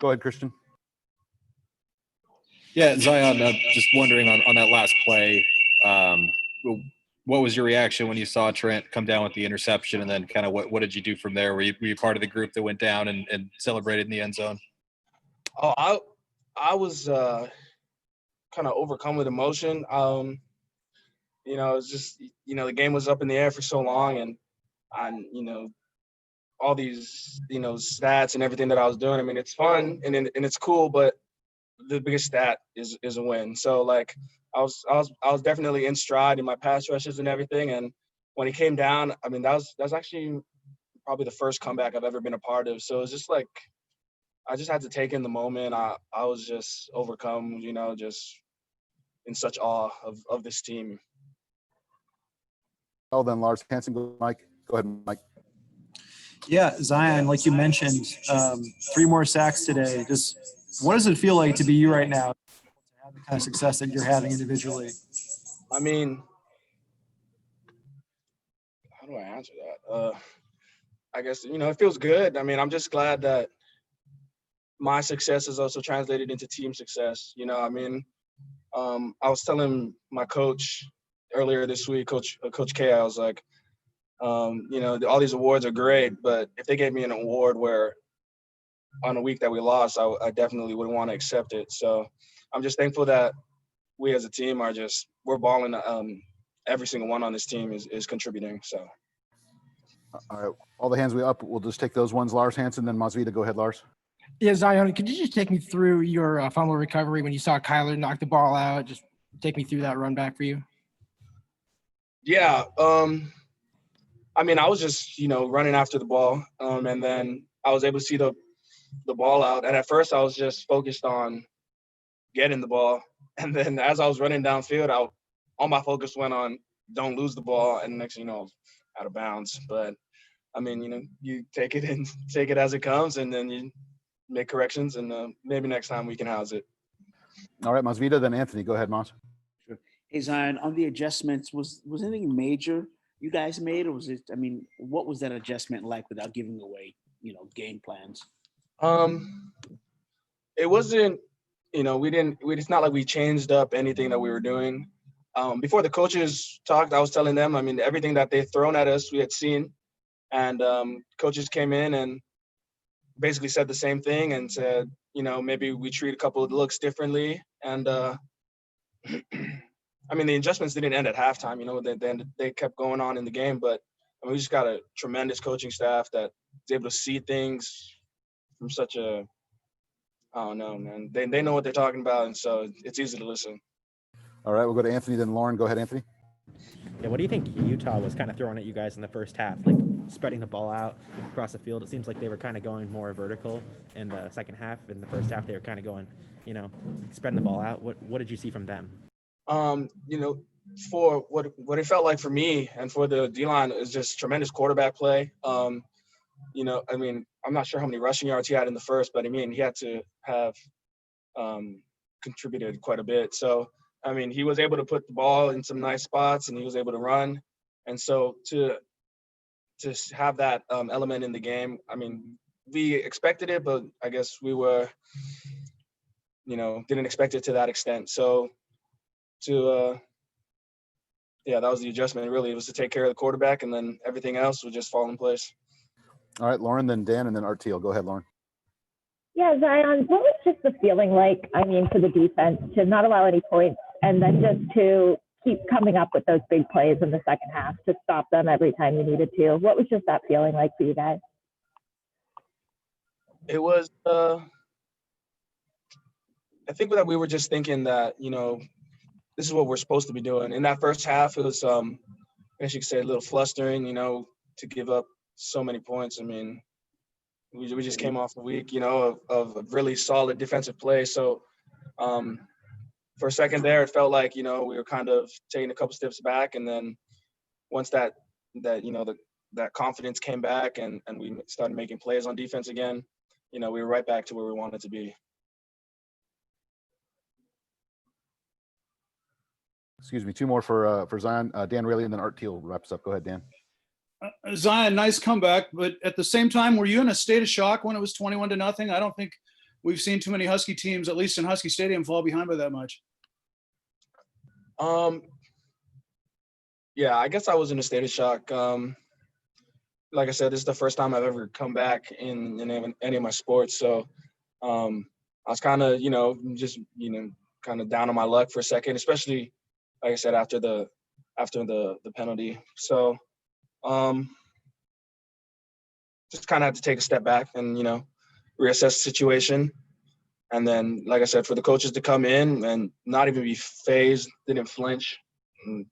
Go ahead, Christian. Yeah, Zion, just wondering on that last play, what was your reaction when you saw Trent come down with the interception, and then kind of what did you do from there? Were you part of the group that went down and celebrated in the end zone? Oh, I was kind of overcome with emotion. It's just the game was up in the air for so long, and all these stats and everything that I was doing. I mean, it's fun and it's cool, but the biggest stat is a win. So like I was definitely in stride in my pass rushes and everything. And when he came down, I mean, that was actually probably the first comeback I've ever been a part of. So it's just like I just had to take in the moment. I was just overcome, just in such awe of this team. Oh, then Lars Hansen, Mike. Go ahead, Mike. Yeah, Zion, like you mentioned, 3 more sacks today. Just what does it feel like to be you right now, to have the kind of success that you're having individually? I mean, how do I answer that? I guess, it feels good. I mean, I'm just glad that my success is also translated into team success. I mean, I was telling my coach earlier this week, Coach K, I was like, all these awards are great, but if they gave me an award where on a week that we lost, I definitely would want to accept it. So I'm just thankful that we as a team we're balling. Every single one on this team is contributing. So. All right, all the hands up. We'll just take those ones. Lars Hansen, then Masvita. Go ahead, Lars. Yeah, Zion, could you just take me through your fumble recovery when you saw Kyler knock the ball out? Just take me through that run back for you. Yeah. I mean, I was just, running after the ball, and then I was able to see the ball out. And at first, I was just focused on getting the ball. And then as I was running downfield, all my focus went on don't lose the ball. And next thing you know, I was out of bounds. But, I mean, you take it as it comes, and then you make corrections, and maybe next time we can house it. All right, Masvita, then Anthony. Go ahead, Mas. Sure. Hey, Zion, on the adjustments, was anything major you guys made, or was it, I mean, what was that adjustment like without giving away, game plans? It wasn't, it's not like we changed up anything that we were doing. Before the coaches talked, I was telling them, I mean, everything that they thrown at us, we had seen. And coaches came in and basically said the same thing and said, maybe we treat a couple of looks differently. And I mean, the adjustments didn't end at halftime, they kept going on in the game, but I mean, we just got a tremendous coaching staff that is able to see things from such I don't know, man. They know what they're talking about, and so it's easy to listen. All right, we'll go to Anthony, then Lauren. Go ahead, Anthony. Yeah, what do you think Utah was kind of throwing at you guys in the first half, like spreading the ball out across the field? It seems like they were kind of going more vertical in the second half. In the first half, they were kind of going, spreading the ball out. What did you see from them? For what it felt like for me and for the D-line is just tremendous quarterback play. I mean, I'm not sure how many rushing yards he had in the first, but I mean, he had to have contributed quite a bit. So, I mean, he was able to put the ball in some nice spots, and he was able to run. And so to have that element in the game, I mean, we expected it, but I guess we were, didn't expect it to that extent. So that was the adjustment. Really, it was to take care of the quarterback, and then everything else would just fall in place. All right, Lauren, then Dan, and then Arteel. Go ahead, Lauren. Yeah, Zion, what was just the feeling like, I mean, for the defense to not allow any points and then just to keep coming up with those big plays in the second half to stop them every time you needed to? What was just that feeling like for you guys? It was, I think that we were just thinking that, this is what we're supposed to be doing. In that first half, it was, I guess you could say, a little flustering, to give up so many points. I mean, we just came off a week, of really solid defensive play. So for a second there, it felt like, we were kind of taking a couple steps back. And then once that confidence came back and we started making plays on defense again, we were right back to where we wanted to be. Excuse me, 2 more for Zion. Dan Rayleigh, and then Arteel wraps up. Go ahead, Dan. Zion, nice comeback, but at the same time, were you in a state of shock when it was 21-0? I don't think we've seen too many Husky teams, at least in Husky Stadium, fall behind by that much. Yeah, I guess I was in a state of shock. Like I said, this is the first time I've ever come back in any of my sports. So I was kind of, just, kind of down on my luck for a second, especially, like I said, after the penalty. So just kind of had to take a step back and, reassess the situation. And then, like I said, for the coaches to come in and not even be phased, didn't flinch, and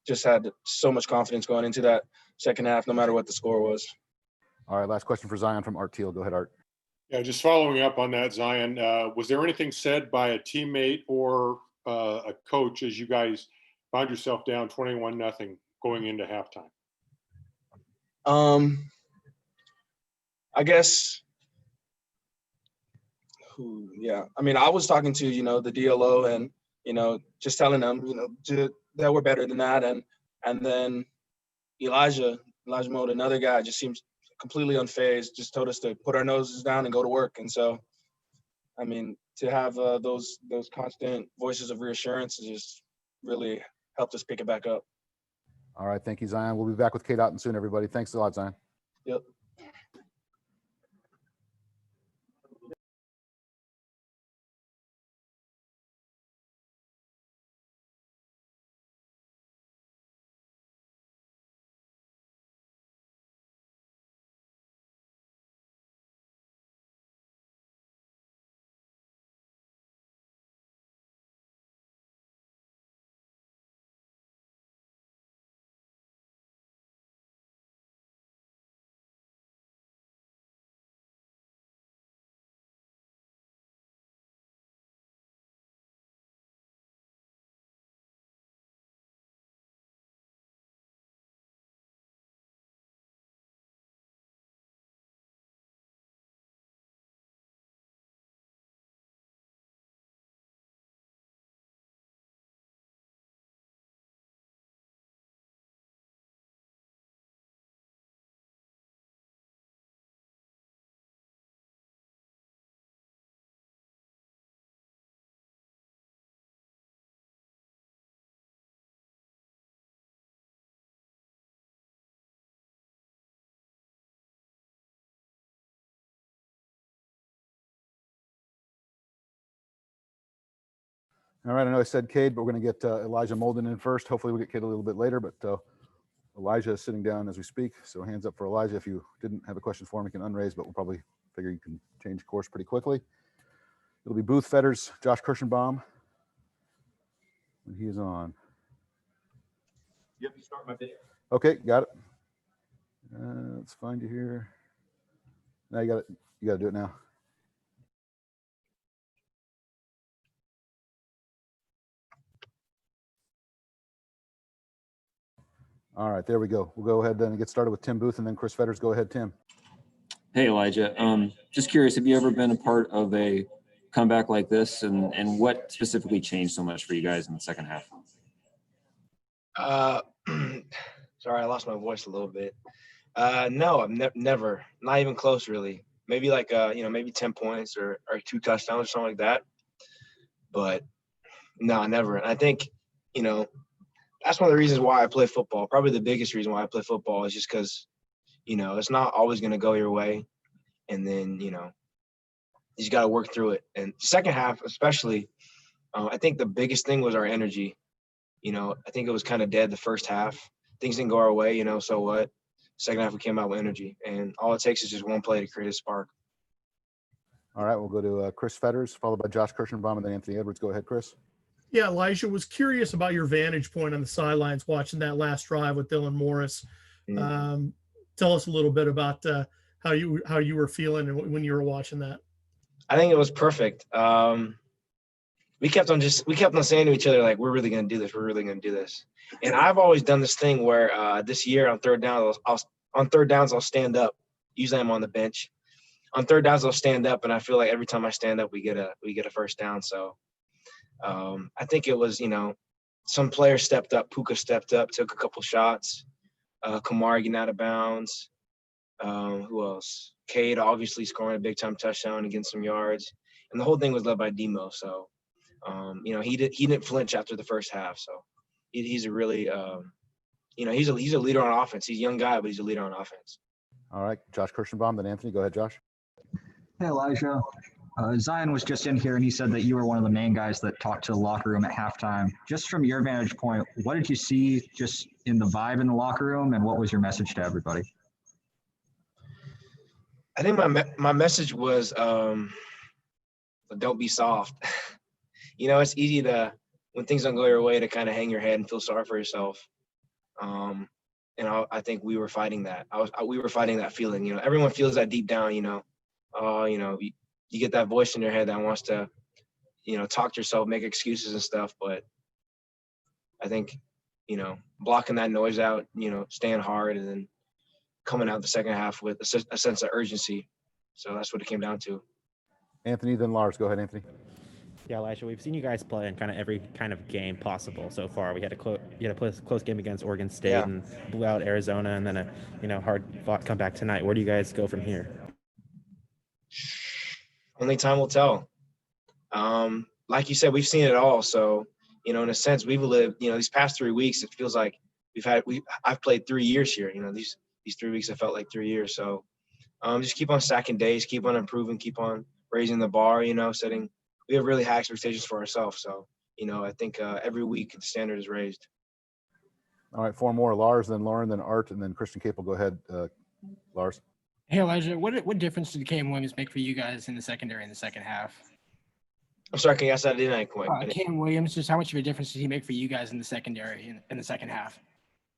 just had so much confidence going into that second half, no matter what the score was. All right, last question for Zion from Art Teal. Go ahead, Art. Yeah, just following up on that, Zion, was there anything said by a teammate or a coach as you guys found yourself down 21-0 going into halftime? I guess, yeah. I mean, I was talking to, the DLO and, just telling them, that we're better than that. And then Elijah Molden, another guy, just seems completely unfazed, just told us to put our noses down and go to work. And so, I mean, to have those constant voices of reassurance just really helped us pick it back up. All right, thank you, Zion. We'll be back with Kade Otton soon, everybody. Thanks a lot, Zion. Yep. All right, I know I said Kade, but we're going to get Elijah Molden in first. Hopefully we'll get Kade a little bit later, but Elijah is sitting down as we speak. So hands up for Elijah. If you didn't have a question for him, you can unraise, but we'll probably figure you can change course pretty quickly. It'll be Booth, Fetters, Josh Kirschenbaum when he is on. Yep, you start my video. Okay, got it. Let's find you here. Now you got it. You got to do it now. All right, there we go. We'll go ahead and get started with Tim Booth and then Chris Fetters. Go ahead, Tim. Hey, Elijah. Just curious, have you ever been a part of a comeback like this, and what specifically changed so much for you guys in the second half? Sorry, I lost my voice a little bit. No, I've never, not even close, really. Maybe like, maybe 10 points or 2 touchdowns or something like that. But no, never. And I think, that's one of the reasons why I play football. Probably the biggest reason why I play football is just because, it's not always going to go your way. And then, you just got to work through it. And second half, especially, I think the biggest thing was our energy. I think it was kind of dead the first half. Things didn't go our way, so what? Second half, we came out with energy. And all it takes is just one play to create a spark. All right, we'll go to Chris Fetters, followed by Josh Kirschenbaum and then Anthony Edwards. Go ahead, Chris. Yeah, Elijah, was curious about your vantage point on the sidelines watching that last drive with Dylan Morris. Tell us a little bit about how you were feeling when you were watching that. I think it was perfect. We kept on saying to each other, like, we're really going to do this. We're really going to do this. And I've always done this thing where this year on third down, I'll stand up. Usually I'm on the bench. On third downs, I'll stand up, and I feel like every time I stand up, we get a first down. So I think it was, some players stepped up. Puka stepped up, took a couple shots. Kamara getting out of bounds. Who else? Kade obviously scoring a big-time touchdown and getting some yards. and the whole thing was led by Demo. So, you know, he didn't flinch after the first half. So he's a really, you know, he's a leader on offense. He's a young guy, but he's a leader on offense. All right, Josh Kirschenbaum, then Anthony. Go ahead, Josh. Hey, Elijah. Zion was just in here and he said that you were one of the main guys that talked to the locker room at halftime. Just from your vantage point, what did you see just in the vibe in the locker room, and what was your message to everybody? I think my message was, don't be soft. You know, it's easy to, when things don't go your way, to kind of hang your head and feel sorry for yourself. And I think we were fighting that. We were fighting that feeling. You know, everyone feels that deep down. You know, you get that voice in your head that wants to, you know, talk to yourself, make excuses and stuff. But I think, you know, blocking that noise out, you know, staying hard, and then coming out the second half with a sense of urgency. So that's what it came down to. Anthony, then Lars. Go ahead, Anthony. Yeah, Elijah, we've seen you guys play in kind of every kind of game possible so far. We had a close game against Oregon State and blew out Arizona, and then a hard-fought comeback tonight. Where do you guys go from here? Only time will tell. Like you said, we've seen it all. So, you know, in a sense, we've lived, you know, these past 3 weeks, it feels like I've played 3 years here. You know, these 3 weeks have felt like 3 years. So just keep on stacking days, keep on improving, keep on raising the bar, you know, we have really high expectations for ourselves. So, you know, I think every week the standard is raised. All right, 4 more. Lars, then Lauren, then Art, and then Christian Capel. Go ahead, Lars. Hey, Elijah, what difference did Cam Williams make for you guys in the secondary in the second half? I'm sorry, can you ask that? I didn't quite. Cam Williams, just how much of a difference did he make for you guys in the secondary in the second half?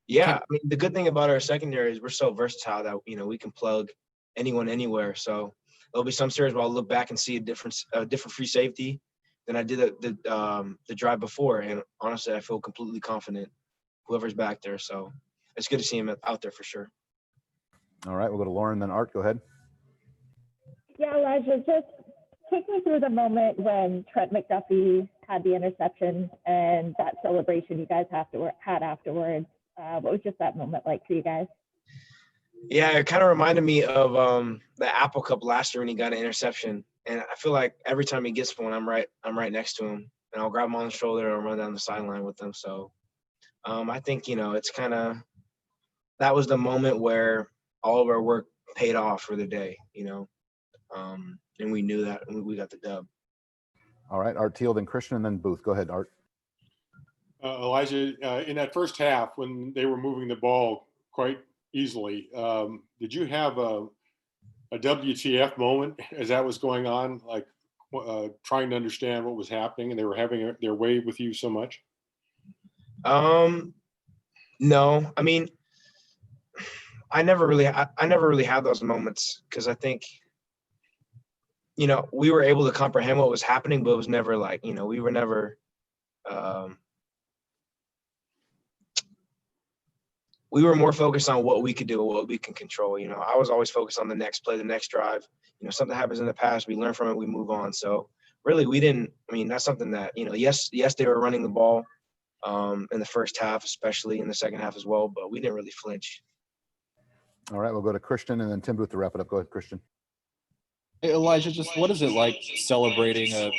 Yeah, I mean, the good thing about our secondary is we're so versatile that, you know, we can plug anyone anywhere. So there'll be some series where I'll look back and see a different free safety than I did the drive before. And honestly, I feel completely confident whoever's back there. So it's good to see him out there for sure. All right, we'll go to Lauren, then Art. Go ahead. Yeah, Elijah, just take me through the moment when Trent McDuffie had the interception and that celebration you guys had afterwards. What was just that moment like for you guys? Yeah, it kind of reminded me of the Apple Cup last year when he got an interception. And I feel like every time he gets one, I'm right next to him, and I'll grab him on the shoulder and run down the sideline with him. So I think, you know, it's kind of, that was the moment where all of our work paid off for the day, you know, and we knew that, and we got the dub. All right, Art Teal, then Christian, and then Booth. Go ahead, Art. Elijah, in that first half, when they were moving the ball quite easily, did you have a WTF moment as that was going on, like trying to understand what was happening, and they were having their way with you so much? No, I mean, I never really had those moments, because I think, you know, we were able to comprehend what was happening, but it was never like, you know, we were never we were more focused on what we could do and what we can control. You know, I was always focused on the next play, the next drive. You know, something happens in the past, we learn from it, we move on. So really, that's something that, you know, yes, they were running the ball in the first half, especially in the second half as well, but we didn't really flinch. All right, we'll go to Christian and then Tim Booth to wrap it up. Go ahead, Christian. Hey, Elijah, just what is it like celebrating a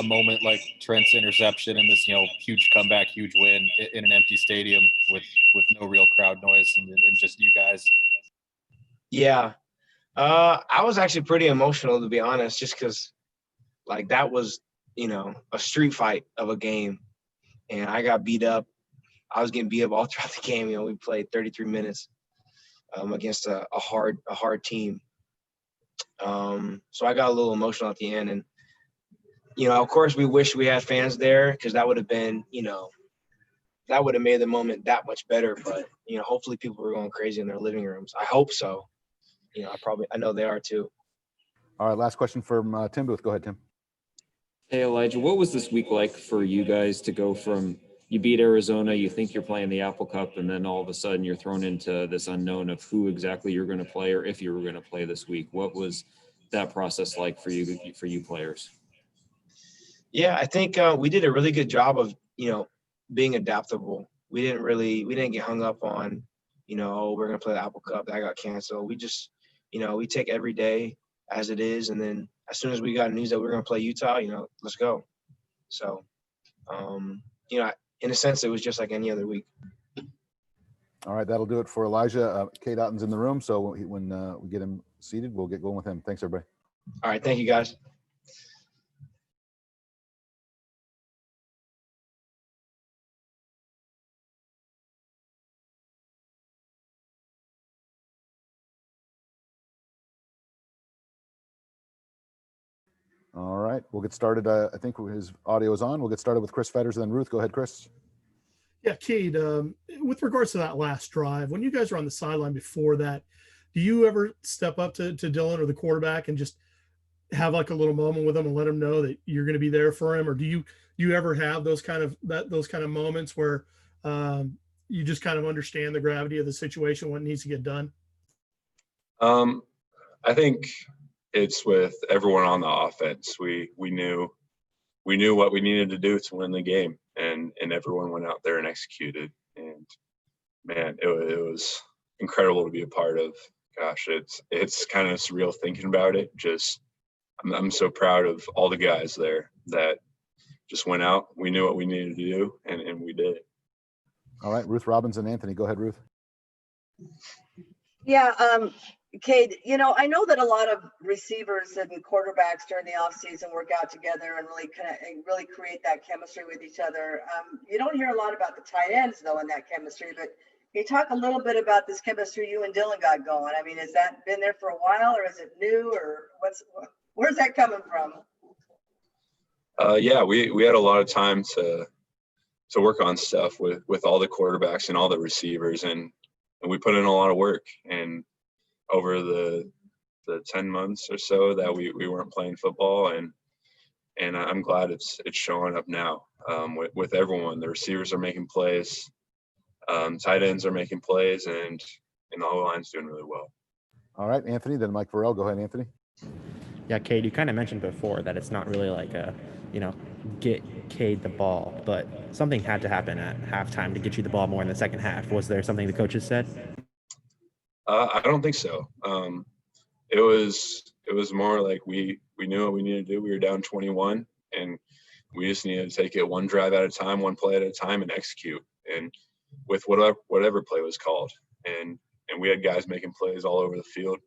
moment like Trent's interception and this, you know, huge comeback, huge win in an empty stadium with no real crowd noise and just you guys? Yeah, I was actually pretty emotional, to be honest, just because, like, that was, you know, a street fight of a game, and I got beat up. I was getting beat up all throughout the game. You know, we played 33 minutes against a hard team. So I got a little emotional at the end, and, you know, of course we wish we had fans there, because that would have been, you know, that would have made the moment that much better. But, you know, hopefully people were going crazy in their living rooms. I hope so. You know, I know they are too. All right, last question from Tim Booth. Go ahead, Tim. Hey, Elijah, what was this week like for you guys to go from you beat Arizona, you think you're playing the Apple Cup, and then all of a sudden you're thrown into this unknown of who exactly you're going to play or if you were going to play this week? What was that process like for you players? Yeah, I think we did a really good job of, you know, being adaptable. We didn't get hung up on, you know, oh, we're going to play the Apple Cup, that got canceled. We just, you know, we take every day as it is, and then as soon as we got news that we were going to play Utah, let's go. So, in a sense, it was just like any other week. All right, that'll do it for Elijah. Kade Otton's in the room, so when we get him seated, we'll get going with him. Thanks, everybody. All right, thank you, guys. All right, we'll get started. I think his audio is on. We'll get started with Chris Fetters, then Ruth. Go ahead, Chris. Yeah, Cade, with regards to that last drive, when you guys were on the sideline before that, do you ever step up to Dylan or the quarterback and just have like a little moment with him and let him know that you're going to be there for him? Or do you ever have those kind of moments where you just kind of understand the gravity of the situation, what needs to get done? I think it's with everyone on the offense. We knew what we needed to do to win the game, and everyone went out there and executed. And man, it was incredible to be a part of. Gosh, it's kind of surreal thinking about it. Just I'm so proud of all the guys there that just went out. We knew what we needed to do, and we did it. All right, Ruth Robbins and Anthony. Go ahead, Ruth. Yeah, Cade, I know that a lot of receivers and quarterbacks during the offseason work out together and really create that chemistry with each other. You don't hear a lot about the tight ends, though, in that chemistry, but can you talk a little bit about this chemistry you and Dylan got going? I mean, has that been there for a while, or is it new, or where's that coming from? Yeah, we had a lot of time to work on stuff with all the quarterbacks and all the receivers, and we put in a lot of work. And over the 10 months or so that we weren't playing football, and I'm glad it's showing up now with everyone. The receivers are making plays, tight ends are making plays, and the whole line's doing really well. All right, Anthony, then Mike Burrell. Go ahead, Anthony. Yeah, Cade, you kind of mentioned before that it's not really like get Cade the ball, but something had to happen at halftime to get you the ball more in the second half. Was there something the coaches said? I don't think so. It was more like we knew what we needed to do. We were down 21, and we just needed to take it one drive at a time, one play at a time, and execute. And with whatever play was called, and we had guys making plays all over the field.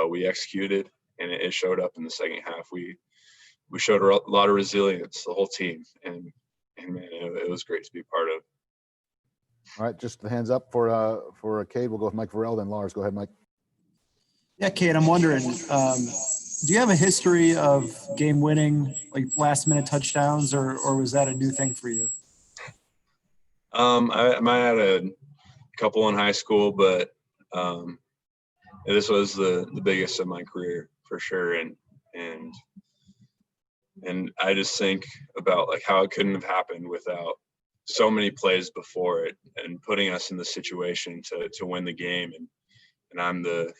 We executed, and it showed up in the second half. We showed a lot of resilience, the whole team, and man, it was great to be part of. All right, just the hands up for Cade. We'll go with Mike Burrell, then Lars. Go ahead, Mike. Yeah, Cade, I'm wondering, do you have a history of game-winning, like last-minute touchdowns, or was that a new thing for you? I might have had a couple in high school, but this was the biggest of my career for sure. And I just think about like how it couldn't have happened without so many plays before it and putting us in the situation to win the game. And I'm the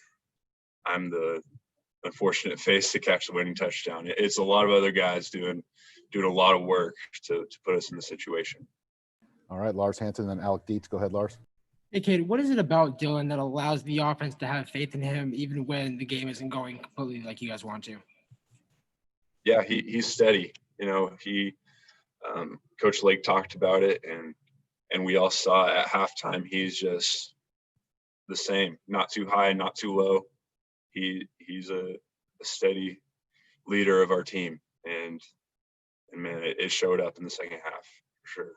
unfortunate face to catch the winning touchdown. It's a lot of other guys doing a lot of work to put us in the situation. All right, Lars Hansen, then Alec Dietz. Go ahead, Lars. Hey, Cade, what is it about Dylan that allows the offense to have faith in him even when the game isn't going completely like you guys want to? Yeah, he's steady. Coach Lake talked about it, and we all saw at halftime. He's just the same, not too high, not too low. He's a steady leader of our team, and man, it showed up in the second half for sure.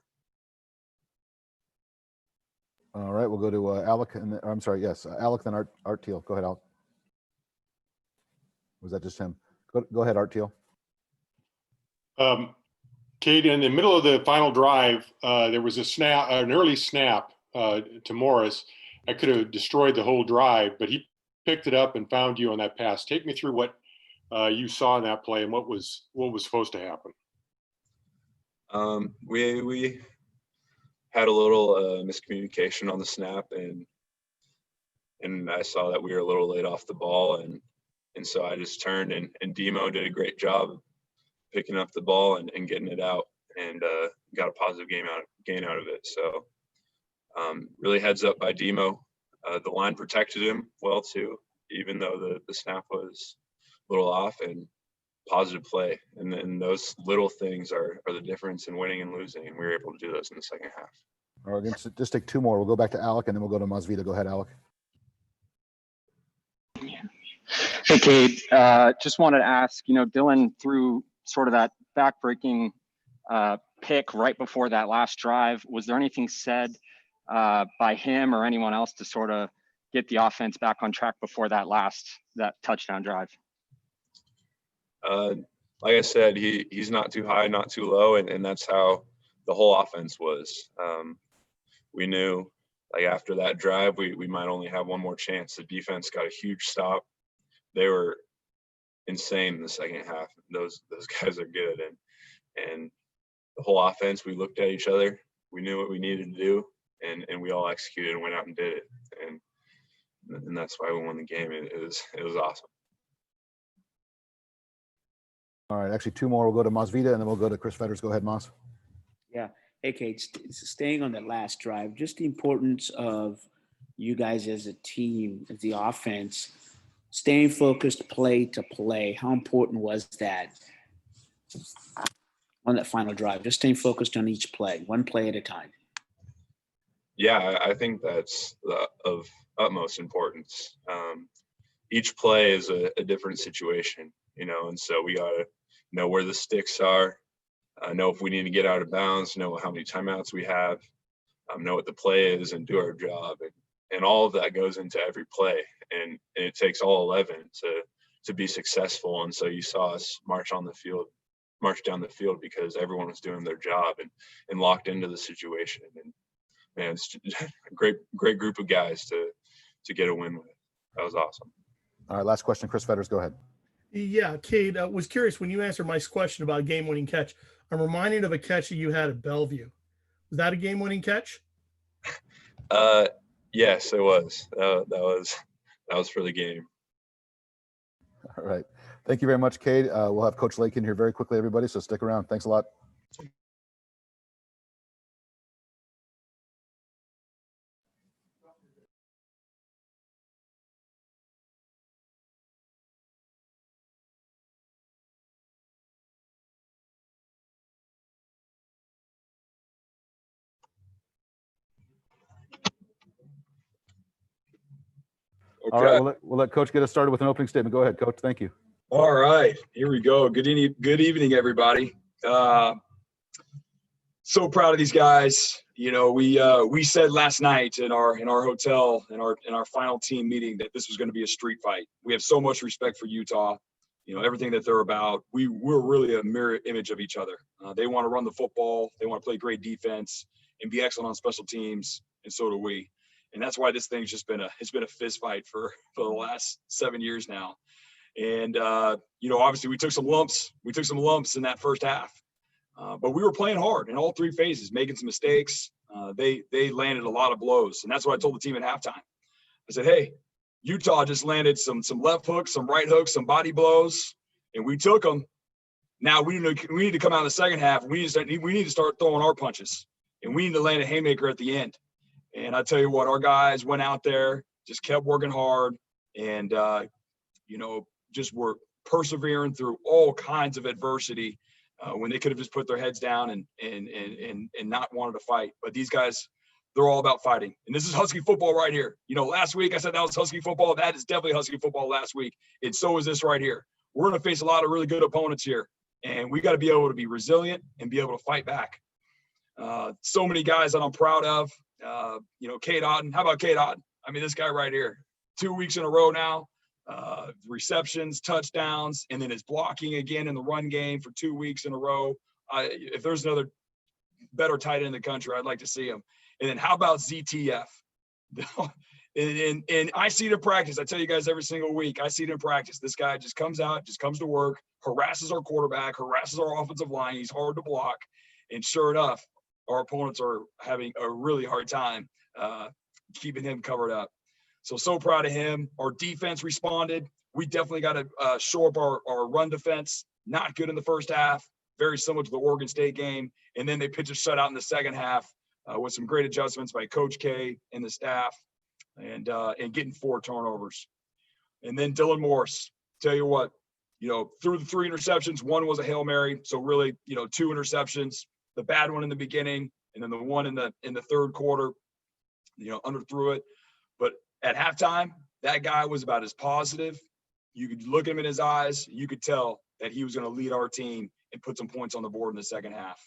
All right, we'll go to Alec, Alec, then Art Teal. Go ahead, Alec. Was that just him? Go ahead, Art Teal. Cade, in the middle of the final drive, there was an early snap to Morris. I could have destroyed the whole drive, but he picked it up and found you on that pass. Take me through what you saw in that play and what was supposed to happen. We had a little miscommunication on the snap, and I saw that we were a little late off the ball, and so I just turned, and Demo did a great job picking up the ball and getting it out, and got a positive gain out of it. So really heads up by Demo. The line protected him well too, even though the snap was a little off, and positive play. And then those little things are the difference in winning and losing. And we were able to do those in the second half. All right, just take two more. We'll go back to Alec and then we'll go to Masvita. Go ahead, Alec. Hey, Cade. Just wanted to ask, Dylan threw sort of that back-breaking pick right before that last drive. Was there anything said by him or anyone else to sort of get the offense back on track before that touchdown drive? Like I said, he's not too high, not too low, and that's how the whole offense was. We knew, like, after that drive, we might only have one more chance. The defense got a huge stop. They were insane in the second half. Those guys are good, and the whole offense, we looked at each other. We knew what we needed to do, and we all executed and went out and did it. And that's why we won the game. It was awesome. All right, actually two more. We'll go to Masvita and then we'll go to Chris Fetters. Go ahead, Mas. Yeah. Hey, Kate, staying on that last drive, just the importance of you guys as a team, as the offense, staying focused play to play. How important was that on that final drive? Just staying focused on each play, one play at a time. Yeah, I think that's of utmost importance. Each play is a different situation, and so we got to know where the sticks are, know if we need to get out of bounds, know how many timeouts we have, know what the play is, and do our job. And all of that goes into every play, and it takes all 11 to be successful. And so you saw us march down the field because everyone was doing their job and locked into the situation. And man, it's a great group of guys to get a win with. That was awesome. All right, last question, Chris Fetters. Go ahead. Yeah, Cade, was curious when you answered Mike's question about game-winning catch. I'm reminded of a catch that you had at Bellevue. Was that a game-winning catch? Yes, it was. That was for the game. All right. Thank you very much, Cade. We'll have Coach Lake in here very quickly, everybody, so stick around. Thanks a lot. Okay. All right, we'll let Coach get us started with an opening statement. Go ahead, Coach. Thank you. All right, here we go. Good evening, everybody. So proud of these guys. We said last night in our hotel in our final team meeting that this was going to be a street fight. We have so much respect for Utah. Everything that they're about. We're really a mirror image of each other. They want to run the football. They want to play great defense and be excellent on special teams, and so do we. And that's why this thing's just been a fist fight for the last 7 years now. And obviously we took some lumps. We took some lumps in that first half, but we were playing hard in all three phases, making some mistakes. They landed a lot of blows, and that's what I told the team at halftime. I said, "Hey, Utah just landed some left hooks, some right hooks, some body blows, and we took them. Now we need to come out in the second half. We need to start throwing our punches, and we need to land a haymaker at the end." And I tell you what, our guys went out there, just kept working hard, and just were persevering through all kinds of adversity when they could have just put their heads down and not wanted to fight. But these guys, they're all about fighting. And this is Husky football right here. Last week I said that was Husky football. That is definitely Husky football last week. And so is this right here. We're going to face a lot of really good opponents here. And we got to be able to be resilient and be able to fight back. So many guys that I'm proud of. Kade Otton. How about Kade Otton? I mean, this guy right here, 2 weeks in a row now, receptions, touchdowns, and then his blocking again in the run game for 2 weeks in a row. If there's another better tight end in the country, I'd like to see him. And then how about ZTF? and I see it in practice. I tell you guys every single week, I see it in practice. This guy just comes out, just comes to work, harasses our quarterback, harasses our offensive line. He's hard to block. And sure enough, our opponents are having a really hard time keeping him covered up. So proud of him. Our defense responded. We definitely got to shore up our run defense. Not good in the first half, very similar to the Oregon State game. And then they pitched a shutout in the second half with some great adjustments by Coach K and the staff and getting 4 turnovers. And then Dylan Morris. Tell you what, threw the 3 interceptions. One was a Hail Mary. So really, 2 interceptions, the bad one in the beginning, and then the one in the third quarter, underthrew it. But at halftime, that guy was about as positive. You could look him in his eyes. You could tell that he was going to lead our team and put some points on the board in the second half.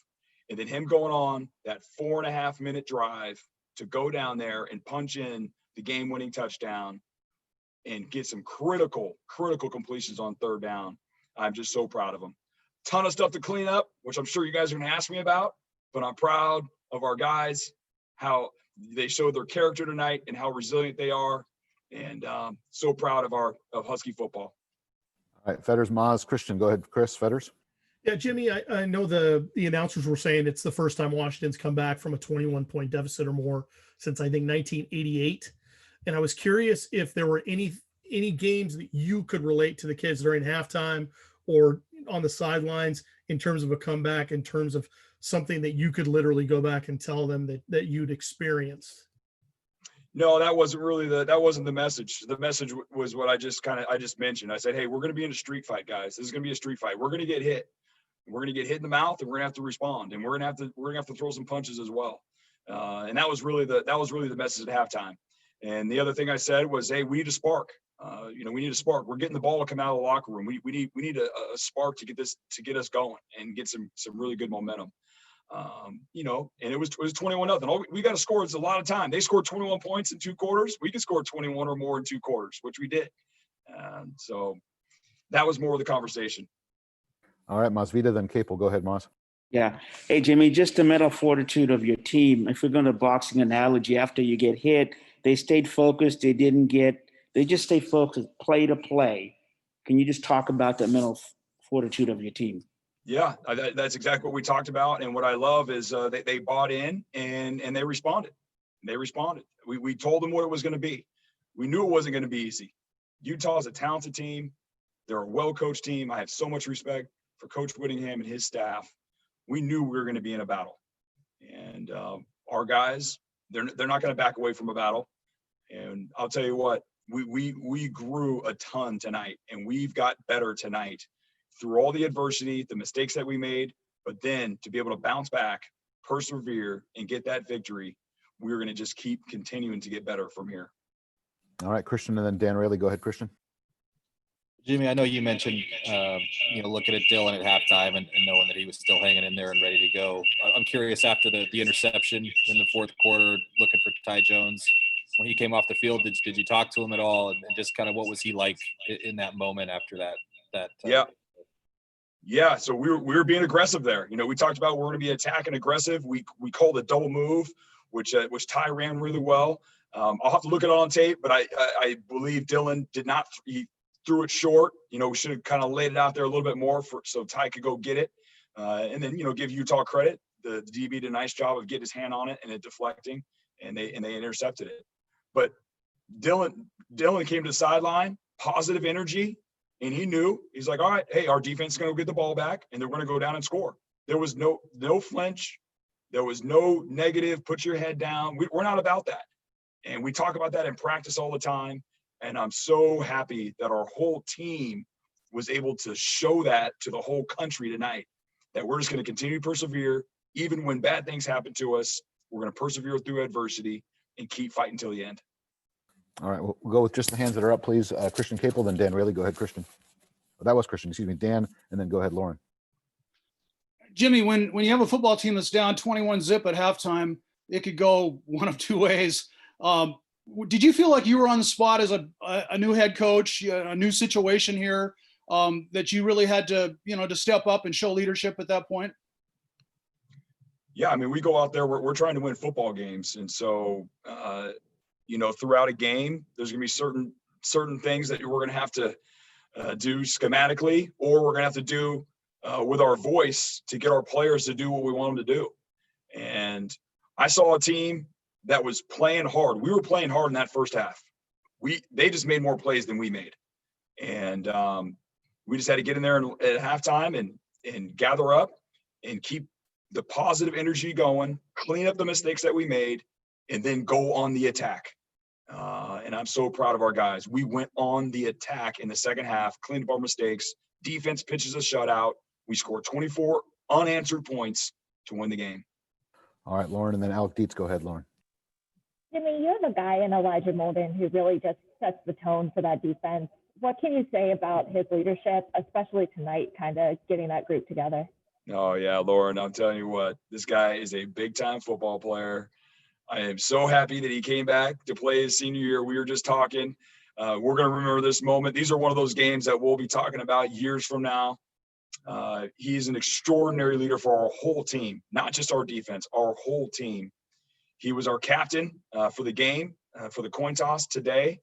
And then him going on that 4.5-minute drive to go down there and punch in the game-winning touchdown and get some critical completions on third down. I'm just so proud of him. Ton of stuff to clean up, which I'm sure you guys are going to ask me about, but I'm proud of our guys, how they showed their character tonight and how resilient they are. And so proud of Husky football. All right, Fetters, Maz, Christian, go ahead. Chris, Fetters. Yeah, Jimmy, I know the announcers were saying it's the first time Washington's come back from a 21-point deficit or more since, I think, 1988. And I was curious if there were any games that you could relate to the kids during halftime or on the sidelines in terms of a comeback, in terms of something that you could literally go back and tell them that you'd experienced. No, that wasn't the message. The message was what I just mentioned. I said, hey, we're going to be in a street fight, guys. This is going to be a street fight. We're going to get hit. We're going to get hit in the mouth, and we're going to have to respond, and we're going to have to throw some punches as well. And that was really the message at halftime. And the other thing I said was, hey, we need a spark. We need a spark. We're getting the ball to come out of the locker room. We need a spark to get us going and get some really good momentum. And it was 21-0. We got to score. It's a lot of time. They scored 21 points in 2 quarters. We could score 21 or more in 2 quarters, which we did. So that was more of the conversation. All right, Masvita, then Capel. Go ahead, Mas. Yeah. Hey, Jimmy, just the mental fortitude of your team. If we're going to boxing analogy, after you get hit, they stayed focused. They just stay focused, play to play. Can you just talk about the mental fortitude of your team? Yeah, that's exactly what we talked about. And what I love is they bought in and they responded. We told them what it was going to be. We knew it wasn't going to be easy. Utah is a talented team. They're a well-coached team. I have so much respect for Coach Whittingham and his staff. We knew we were going to be in a battle. And our guys, they're not going to back away from a battle. And I'll tell you what, we grew a ton tonight, and we've got better tonight through all the adversity, the mistakes that we made, but then to be able to bounce back, persevere, and get that victory, we're going to just keep continuing to get better from here. All right, Christian, and then Dan Rayleigh. Go ahead, Christian. Jimmy, I know you mentioned, looking at Dylan at halftime and knowing that he was still hanging in there and ready to go. I'm curious, after the interception in the fourth quarter, looking for Ty Jones, when he came off the field, did you talk to him at all? And just kind of what was he like in that moment after that? Yeah. So we were being aggressive there. We talked about we're going to be attacking aggressive. We called a double move, which Ty ran really well. I'll have to look at it on tape, but I believe Dylan did not. He threw it short. We should have kind of laid it out there a little bit more so Ty could go get it, and then give Utah credit. The DB did a nice job of getting his hand on it and it deflecting, and they intercepted it. But Dylan came to the sideline, positive energy, and he knew. He's like, all right, hey, our defense is going to get the ball back, and they're going to go down and score. There was no flinch. There was no negative, put your head down. We're not about that. And we talk about that in practice all the time. And I'm so happy that our whole team was able to show that to the whole country tonight, that we're just going to continue to persevere. Even when bad things happen to us, we're going to persevere through adversity and keep fighting till the end. All right, we'll go with just the hands that are up, please. Christian Capel, then Dan Rayleigh. Go ahead, Christian. Oh, that was Christian, excuse me, Dan, and then go ahead, Lauren. Jimmy, when you have a football team that's down 21-0 at halftime, it could go one of 2 ways. Did you feel like you were on the spot as a new head coach, a new situation here, that you really had to step up and show leadership at that point? Yeah, I mean, we go out there, we're trying to win football games. And so, throughout a game, there's going to be certain things that we're going to have to do schematically, or we're going to have to do with our voice to get our players to do what we want them to do. And I saw a team that was playing hard. We were playing hard in that first half. They just made more plays than we made. And we just had to get in there at halftime and gather up and keep the positive energy going, clean up the mistakes that we made, and then go on the attack. And I'm so proud of our guys. We went on the attack in the second half, cleaned up our mistakes, Defense pitches a shutout. We score 24 unanswered points to win the game. All right, Lauren, and then Alec Dietz. Go ahead, Lauren. Jimmy, you're the guy in Elijah Molden who really just sets the tone for that defense. What can you say about his leadership, especially tonight, kind of getting that group together? Oh, yeah, Lauren, I'm telling you what, this guy is a big-time football player. I am so happy that he came back to play his senior year. We were just talking. We're going to remember this moment. These are one of those games that we'll be talking about years from now. He's an extraordinary leader for our whole team, not just our defense, our whole team. He was our captain for the game, for the coin toss today,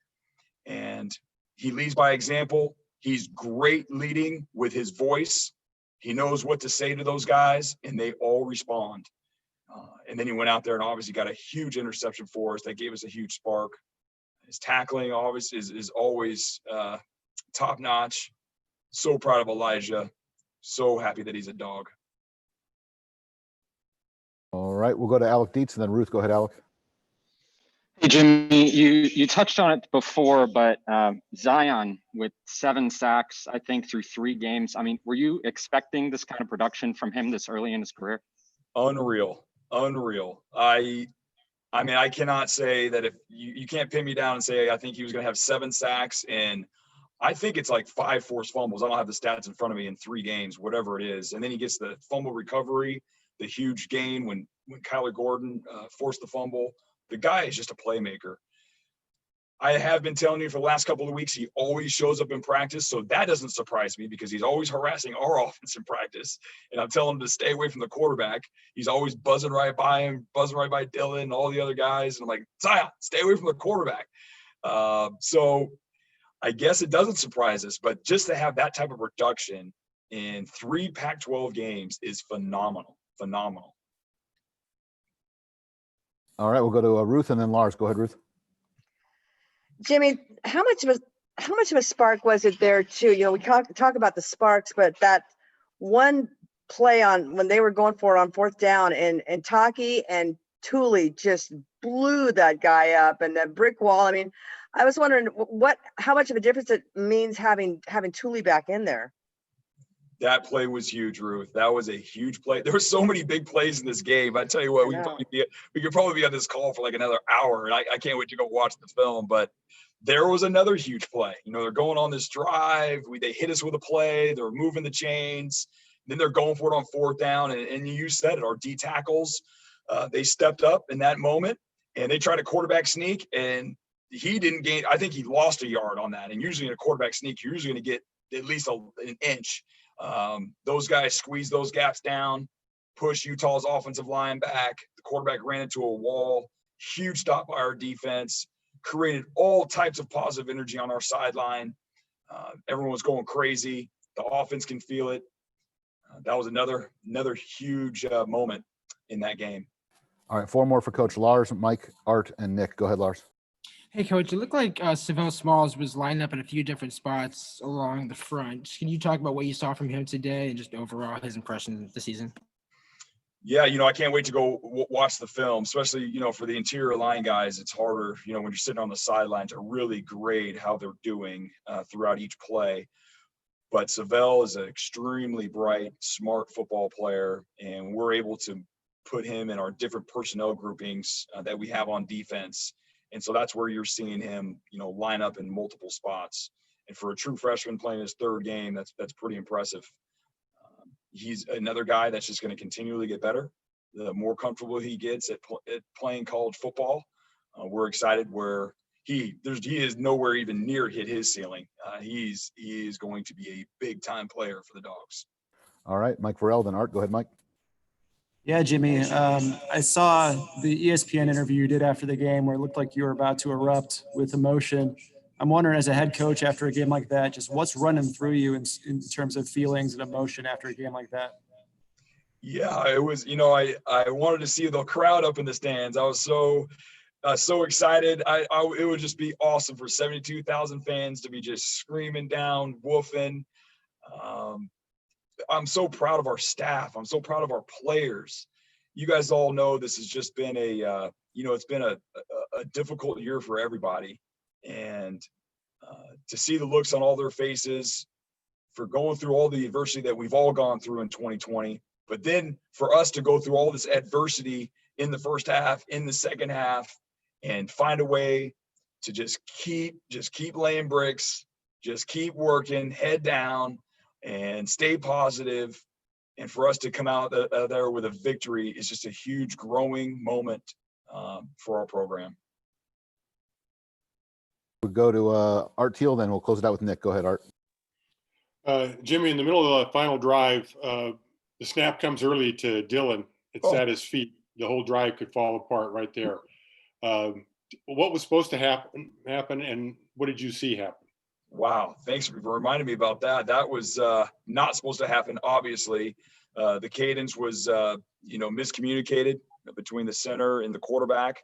and he leads by example. He's great leading with his voice. He knows what to say to those guys, and they all respond. And then he went out there and obviously got a huge interception for us. That gave us a huge spark. His tackling obviously is always top notch. So proud of Elijah. So happy that he's a dog. All right, we'll go to Alec Dietz and then Ruth. Go ahead, Alec. Hey, Jimmy, you touched on it before, but Zion with 7 sacks, I think, through 3 games. I mean, were you expecting this kind of production from him this early in his career? Unreal. I mean, I cannot say that if you can't pin me down and say, I think he was going to have 7 sacks, and I think it's like 5 forced fumbles. I don't have the stats in front of me in 3 games, whatever it is. And then he gets the fumble recovery, the huge gain when Kyler Gordon forced the fumble. The guy is just a playmaker. I have been telling you for the last couple of weeks, he always shows up in practice. So that doesn't surprise me because he's always harassing our offense in practice. And I'm telling him to stay away from the quarterback. He's always buzzing right by him, buzzing right by Dylan and all the other guys. And I'm like, Zion, stay away from the quarterback. So I guess it doesn't surprise us, but just to have that type of production in 3 Pac-12 games is phenomenal. All right, we'll go to Ruth and then Lars. Go ahead, Ruth. Jimmy, how much of a spark was it there too? You know, we talk about the sparks, but that one play on when they were going for it on 4th down and Taki and Thule just blew that guy up and that brick wall. I mean, I was wondering how much of a difference it means having Thule back in there. That play was huge, Ruth. That was a huge play. There were so many big plays in this game. I tell you what, we could probably be on this call for like another hour, and I can't wait to go watch the film. But there was another huge play. You know, they're going on this drive. They hit us with a play. They're moving the chains. Then they're going for it on 4th down. And you said it, our D tackles, they stepped up in that moment, and they tried a quarterback sneak, and he didn't gain. I think he lost a yard on that. And usually in a quarterback sneak, you're usually going to get at least an inch. Those guys squeeze those gaps down, push Utah's offensive line back. The quarterback ran into a wall. Huge stop by our defense. Created all types of positive energy on our sideline. Everyone was going crazy. The offense can feel it. That was another huge moment in that game. All right, 4 more for Coach Lars, Mike, Art, and Nick. Go ahead, Lars. Hey, Coach, it looked like Savell Smalls was lined up in a few different spots along the front. Can you talk about what you saw from him today and just overall his impression of the season? Yeah, you know, I can't wait to go watch the film, especially, you know, for the interior line guys. It's harder, you know, when you're sitting on the sideline to really grade how they're doing throughout each play. But Savell is an extremely bright, smart football player, and we're able to put him in our different personnel groupings that we have on defense. And so that's where you're seeing him, you know, line up in multiple spots. And for a true freshman playing his 3rd game, that's pretty impressive. He's another guy that's just going to continually get better. The more comfortable he gets at playing college football, we're excited where he is nowhere even near hit his ceiling. He is going to be a big time player for the Dogs. All right, Mike Varell, then Art. Go ahead, Mike. Yeah, Jimmy, I saw the ESPN interview you did after the game where it looked like you were about to erupt with emotion. I'm wondering, as a head coach after a game like that, just what's running through you in terms of feelings and emotion after a game like that? Yeah, it was, you know, I wanted to see the crowd up in the stands. I was so excited. It would just be awesome for 72,000 fans to be just screaming down, woofing. I'm so proud of our staff. I'm so proud of our players. You guys all know this has just been it's been a difficult year for everybody. And to see the looks on all their faces for going through all the adversity that we've all gone through in 2020. But then for us to go through all this adversity in the first half, in the second half, and find a way to just keep laying bricks, just keep working, head down, and stay positive. And for us to come out there with a victory is just a huge growing moment for our program. We'll go to Art Teal, then we'll close it out with Nick. Go ahead, Art. Jimmy, in the middle of the final drive, the snap comes early to Dylan. It's at his feet. The whole drive could fall apart right there. What was supposed to happen, and what did you see happen? Wow, thanks for reminding me about that. That was not supposed to happen, obviously. The cadence was, miscommunicated between the center and the quarterback.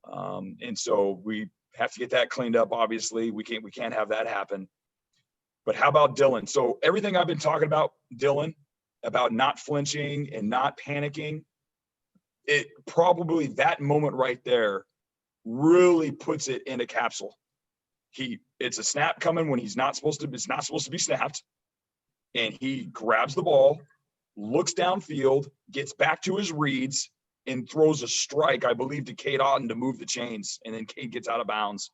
And so we have to get that cleaned up, obviously. We can't have that happen. But how about Dylan? So everything I've been talking about Dylan, about not flinching and not panicking, it probably that moment right there really puts it in a capsule. It's a snap coming when it's not supposed to be snapped. And he grabs the ball, looks downfield, gets back to his reads, and throws a strike, I believe, to Kade Otton to move the chains. And then Kade gets out of bounds.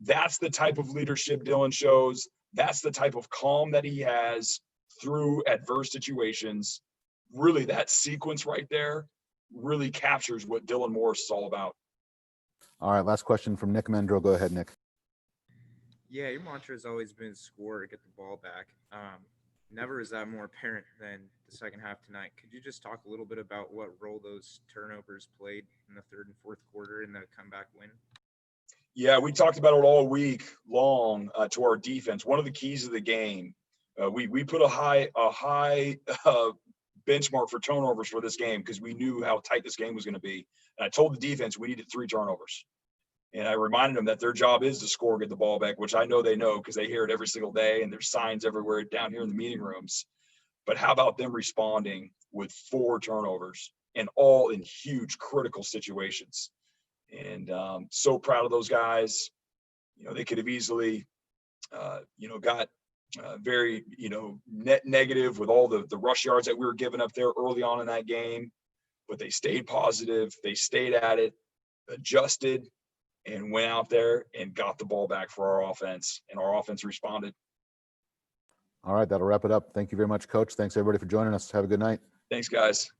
That's the type of leadership Dylan shows. That's the type of calm that he has through adverse situations. Really, that sequence right there really captures what Dylan Morris is all about. All right, last question from Nick Mendro. Go ahead, Nick. Yeah, your mantra has always been score, get the ball back. Never is that more apparent than the second half tonight. Could you just talk a little bit about what role those turnovers played in the third and fourth quarter in the comeback win? Yeah, we talked about it all week long to our defense. One of the keys of the game, we put a high benchmark for turnovers for this game because we knew how tight this game was going to be. And I told the defense we needed 3 turnovers. And I reminded them that their job is to score, get the ball back, which I know they know because they hear it every single day and there's signs everywhere down here in the meeting rooms. But how about them responding with 4 turnovers and all in huge critical situations? And so proud of those guys. They could have easily, got very, net negative with all the rush yards that we were giving up there early on in that game. But they stayed positive. They stayed at it, adjusted, and went out there and got the ball back for our offense. And our offense responded. All right, that'll wrap it up. Thank you very much, Coach. Thanks, everybody, for joining us. Have a good night. Thanks, guys.